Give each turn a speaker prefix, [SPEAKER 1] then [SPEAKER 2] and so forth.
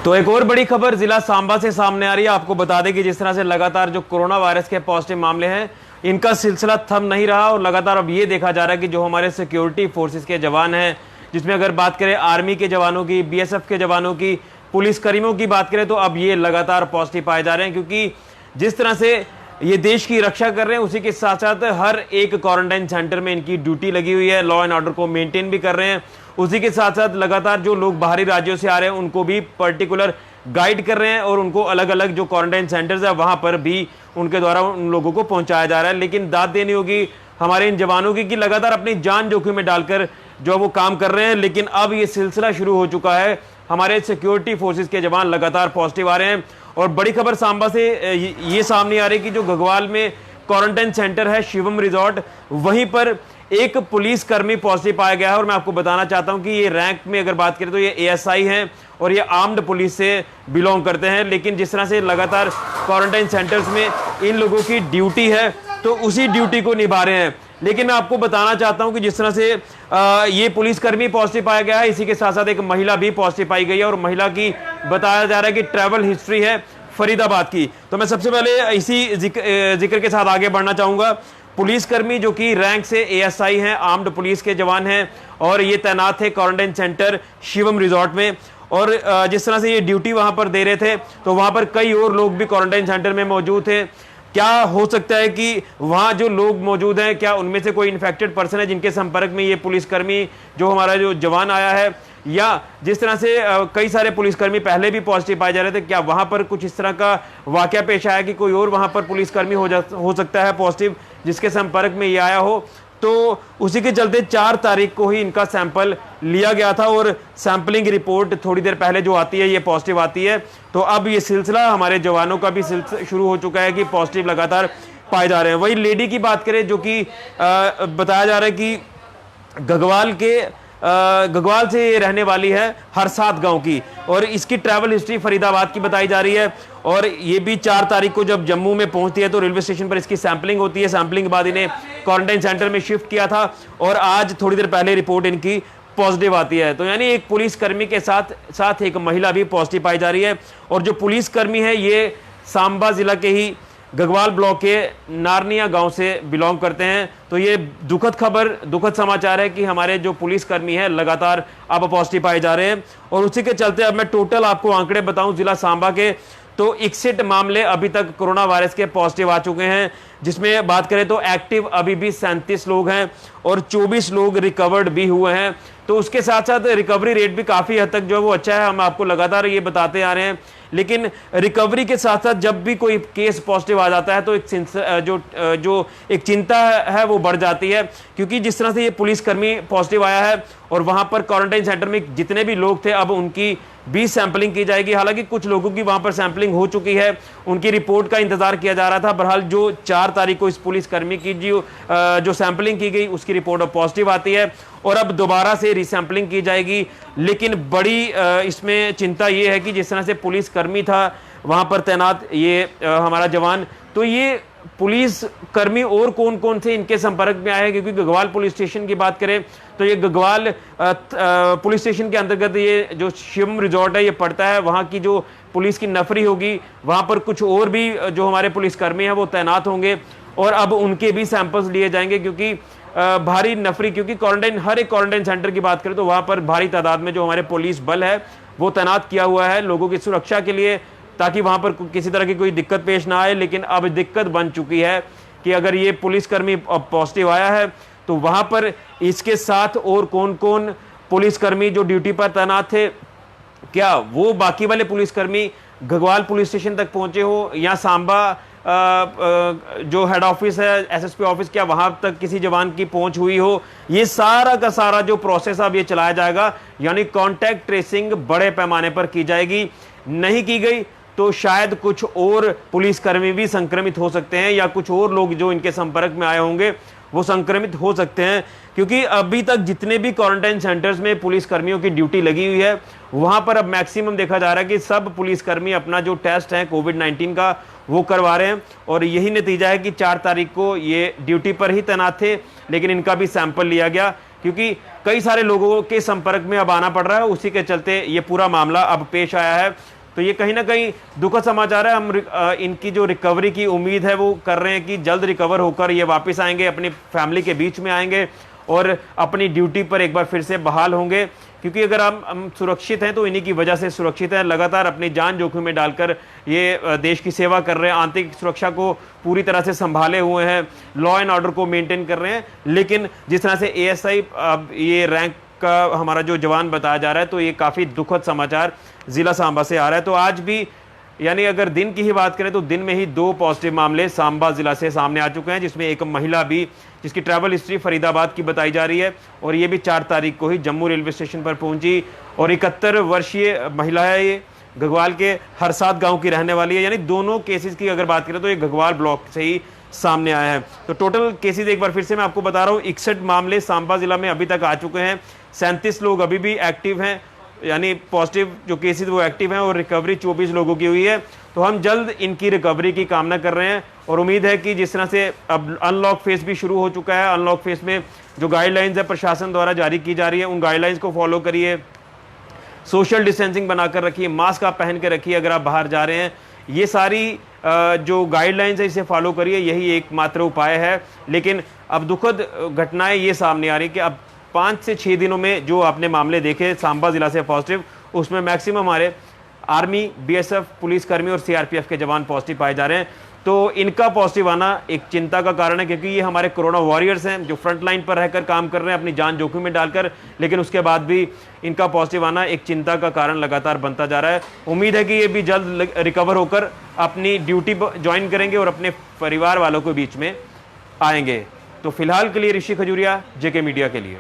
[SPEAKER 1] तो एक और बड़ी खबर जिला सांबा से सामने आ रही है। आपको बता दें कि जिस तरह से लगातार जो कोरोना वायरस के पॉजिटिव मामले हैं, इनका सिलसिला थम नहीं रहा और लगातार अब ये देखा जा रहा है कि जो हमारे सिक्योरिटी फोर्सेस के जवान हैं, जिसमें अगर बात करें आर्मी के जवानों की, बीएसएफ के जवानों की, पुलिस कर्मियों की बात करें, तो अब ये लगातार पॉजिटिव पाए जा रहे हैं। क्योंकि जिस तरह से ये देश की रक्षा कर रहे हैं, उसी के साथ साथ हर एक क्वारंटाइन सेंटर में इनकी ड्यूटी लगी हुई है, लॉ एंड ऑर्डर को मेंटेन भी कर रहे हैं। उसी के साथ साथ लगातार जो लोग बाहरी राज्यों से आ रहे हैं उनको भी पर्टिकुलर गाइड कर रहे हैं और उनको अलग अलग जो क्वारंटाइन सेंटर्स है वहां पर भी उनके द्वारा उन लोगों को पहुंचाया जा रहा है। लेकिन दाद देनी होगी हमारे इन जवानों की कि लगातार अपनी जान जोखिम में डालकर जो वो काम कर रहे हैं। लेकिन अब ये सिलसिला शुरू हो चुका है, हमारे सिक्योरिटी फोर्सेस के जवान लगातार पॉजिटिव आ रहे हैं। और बड़ी खबर सांबा से ये सामने आ रही है कि जो घगवाल में क्वारंटाइन सेंटर है शिवम रिजॉर्ट, वहीं पर एक पुलिस कर्मी पॉजिटिव पाया गया है। और मैं आपको बताना चाहता हूं कि ये रैंक में अगर बात करें तो ये एएसआई हैं और ये आर्म्ड पुलिस से बिलोंग करते हैं। लेकिन जिस तरह से लगातार क्वारंटाइन सेंटर्स में इन लोगों की ड्यूटी है तो उसी ड्यूटी को निभा रहे हैं। लेकिन मैं आपको बताना चाहता हूं कि जिस तरह से ये पुलिसकर्मी पॉजिटिव पाया गया है, इसी के साथ साथ एक महिला भी पॉजिटिव पाई गई है और महिला की बताया जा रहा है कि ट्रैवल हिस्ट्री है फरीदाबाद की। तो मैं सबसे पहले इसी जिक्र के साथ आगे बढ़ना चाहूंगा। पुलिसकर्मी जो कि रैंक से एएसआई हैं, आर्म्ड पुलिस के जवान हैं और ये तैनात थे क्वारंटाइन सेंटर शिवम रिजॉर्ट में। और जिस तरह से ये ड्यूटी वहां पर दे रहे थे तो वहां पर कई और लोग भी क्वारंटाइन सेंटर में मौजूद थे। क्या हो सकता है कि वहां जो लोग मौजूद हैं, क्या उनमें से कोई इन्फेक्टेड पर्सन है जिनके संपर्क में ये पुलिसकर्मी जो हमारा जो जवान आया है, या जिस तरह से कई सारे पुलिसकर्मी पहले भी पॉजिटिव पाए जा रहे थे, क्या वहां पर कुछ इस तरह का वाकया पेश आया कि कोई और वहां पर पुलिसकर्मी हो सकता है पॉजिटिव जिसके संपर्क में ये आया हो। तो उसी के चलते 4 तारीख को ही इनका सैंपल लिया गया था और सैंपलिंग रिपोर्ट थोड़ी देर पहले जो आती है ये पॉजिटिव आती है। तो अब ये सिलसिला हमारे जवानों का भी शुरू हो चुका है कि पॉजिटिव लगातार पाए जा रहे हैं। वही लेडी की बात करें जो कि बताया जा रहा है कि घगवाल से ये रहने वाली है, हरसाद गांव की, और इसकी ट्रैवल हिस्ट्री फरीदाबाद की बताई जा रही है। और ये भी 4 तारीख को जब जम्मू में पहुंचती है तो रेलवे स्टेशन पर इसकी सैंपलिंग होती है। सैंपलिंग के बाद इन्हें क्वारंटाइन सेंटर में शिफ्ट किया था और आज थोड़ी देर पहले रिपोर्ट इनकी पॉजिटिव आती है। तो यानी एक पुलिसकर्मी के साथ साथ एक महिला भी पॉजिटिव पाई जा रही है। और जो पुलिसकर्मी है ये सांबा जिला के ही घगवाल ब्लॉक के नारनिया गांव से बिलोंग करते हैं। तो ये दुखद समाचार है कि हमारे जो पुलिसकर्मी हैं लगातार अब पॉजिटिव पाए जा रहे हैं। और उसी के चलते अब मैं टोटल आपको आंकड़े बताऊं जिला सांबा के, तो 61 मामले अभी तक कोरोना वायरस के पॉजिटिव आ चुके हैं, जिसमें बात करें तो एक्टिव अभी भी 37 लोग हैं और 24 लोग रिकवर्ड भी हुए हैं। तो उसके साथ साथ रिकवरी रेट भी काफ़ी हद तक जो है वो अच्छा है, हम आपको लगातार ये बताते आ रहे हैं। लेकिन रिकवरी के साथ साथ जब भी कोई केस पॉजिटिव आ जाता है तो एक चिंता है वो बढ़ जाती है। क्योंकि जिस तरह से ये पुलिसकर्मी पॉजिटिव आया है और वहां पर क्वारंटाइन सेंटर में जितने भी लोग थे अब उनकी भी सैंपलिंग की जाएगी। हालांकि कुछ लोगों की वहां पर सैंपलिंग हो चुकी है, उनकी रिपोर्ट का इंतजार किया जा रहा था। बहरहाल जो 4 तारीख को इस पुलिसकर्मी की जो सैंपलिंग की गई उसकी रिपोर्ट पॉजिटिव आती है और अब दोबारा से रीसैंपलिंग की जाएगी। लेकिन बड़ी इसमें चिंता ये है कि जिस तरह से पुलिसकर्मी था वहां पर तैनात ये हमारा जवान, तो ये पुलिस कर्मी और कौन कौन से इनके संपर्क में आए हैं। क्योंकि घगवाल पुलिस स्टेशन की बात करें तो ये घगवाल पुलिस स्टेशन के अंतर्गत ये जो शिवम रिजॉर्ट है ये पड़ता है। वहां की जो पुलिस की नफरी होगी वहां पर कुछ और भी जो हमारे पुलिसकर्मी हैं वो तैनात होंगे और अब उनके भी सैंपल्स लिए जाएंगे। क्योंकि भारी नफरी, क्योंकि क्वारंटाइन हर एक क्वारंटाइन सेंटर की बात करें तो वहां पर भारी तादाद में जो हमारे पुलिस बल है वो तैनात किया हुआ है लोगों की सुरक्षा के लिए, ताकि वहां पर किसी तरह की कोई दिक्कत पेश ना आए। लेकिन अब दिक्कत बन चुकी है कि अगर ये पुलिसकर्मी पॉजिटिव आया है तो वहां पर इसके साथ और कौन कौन पुलिसकर्मी जो ड्यूटी पर तैनात थे, क्या वो बाकी वाले पुलिसकर्मी घगवाल पुलिस स्टेशन तक पहुंचे हो या सांबा जो हेड ऑफिस है एसएसपी ऑफिस, क्या वहां तक किसी जवान की पहुंच हुई हो। ये सारा का सारा जो प्रोसेस अब ये चलाया जाएगा, यानी कॉन्टैक्ट ट्रेसिंग बड़े पैमाने पर की जाएगी। नहीं की गई तो शायद कुछ और पुलिसकर्मी भी संक्रमित हो सकते हैं या कुछ और लोग जो इनके संपर्क में आए होंगे वो संक्रमित हो सकते हैं। क्योंकि अभी तक जितने भी क्वारंटाइन सेंटर्स में पुलिसकर्मियों की ड्यूटी लगी हुई है वहां पर अब मैक्सिमम देखा जा रहा है कि सब पुलिसकर्मी अपना जो टेस्ट है कोविड-19 का वो करवा रहे हैं। और यही नतीजा है कि 4 तारीख को ये ड्यूटी पर ही तैनात थे लेकिन इनका भी सैंपल लिया गया, क्योंकि कई सारे लोगों के संपर्क में अब आना पड़ रहा है। उसी के चलते ये पूरा मामला अब पेश आया है। तो ये कहीं ना कहीं दुखद समाचार है। हम इनकी जो रिकवरी की उम्मीद है वो कर रहे हैं कि जल्द रिकवर होकर ये वापस आएंगे, अपनी फैमिली के बीच में आएंगे और अपनी ड्यूटी पर एक बार फिर से बहाल होंगे, क्योंकि अगर हम सुरक्षित हैं तो इन्हीं की वजह से सुरक्षित हैं। लगातार अपनी जान जोखिम में डालकर ये देश की सेवा कर रहे हैं, आंतरिक सुरक्षा को पूरी तरह से संभाले हुए हैं, लॉ एंड ऑर्डर को मेंटेन कर रहे हैं। लेकिन जिस तरह से एएसआई ये रैंक का हमारा जो जवान बताया जा रहा है, तो ये काफ़ी दुखद समाचार जिला सांबा से आ रहा है। तो आज भी यानी अगर दिन की ही बात करें तो दिन में ही 2 पॉजिटिव मामले सांबा जिला से सामने आ चुके हैं, जिसमें एक महिला भी, जिसकी ट्रैवल हिस्ट्री फरीदाबाद की बताई जा रही है, और ये भी 4 तारीख को ही जम्मू रेलवे स्टेशन पर पहुंची। और 71 वर्षीय महिला है, ये घगवाल के हरसाद गांव की रहने वाली है। यानी दोनों केसेस की अगर बात करें तो ये घगवाल ब्लॉक से ही सामने आया है। तो टोटल केसेस एक बार फिर से मैं आपको बता रहा हूँ, 61 मामले सांबा जिला में अभी तक आ चुके हैं। 37 लोग अभी भी एक्टिव हैं, यानी पॉजिटिव जो केसेस वो एक्टिव हैं, और रिकवरी 24 लोगों की हुई है। तो हम जल्द इनकी रिकवरी की कामना कर रहे हैं और उम्मीद है कि जिस तरह से अब अनलॉक फेज भी शुरू हो चुका है, अनलॉक फेज में जो गाइडलाइंस है प्रशासन द्वारा जारी की जा रही है, उन गाइडलाइंस को फॉलो करिए, सोशल डिस्टेंसिंग बनाकर रखिए, मास्क आप पहन के रखिए अगर आप बाहर जा रहे हैं। ये सारी जो गाइडलाइंस है इसे फॉलो करिए, यही एकमात्र उपाय है। लेकिन अब दुखद घटनाएं ये सामने आ रही कि अब 5 से 6 दिनों में जो आपने मामले देखे सांबा जिला से पॉजिटिव, उसमें मैक्सिमम हमारे आर्मी, बीएसएफ, पुलिसकर्मी और सीआरपीएफ के जवान पॉजिटिव पाए जा रहे हैं। तो इनका पॉजिटिव आना एक चिंता का कारण है, क्योंकि ये हमारे कोरोना वॉरियर्स हैं जो फ्रंट लाइन पर रहकर काम कर रहे हैं अपनी जान जोखिम में डालकर, लेकिन उसके बाद भी इनका पॉजिटिव आना एक चिंता का कारण लगातार बनता जा रहा है। उम्मीद है कि ये भी जल्द रिकवर होकर अपनी ड्यूटी ज्वाइन करेंगे और अपने परिवार वालों के बीच में आएंगे। तो फिलहाल के लिए ऋषि खजूरिया, जेके मीडिया के लिए।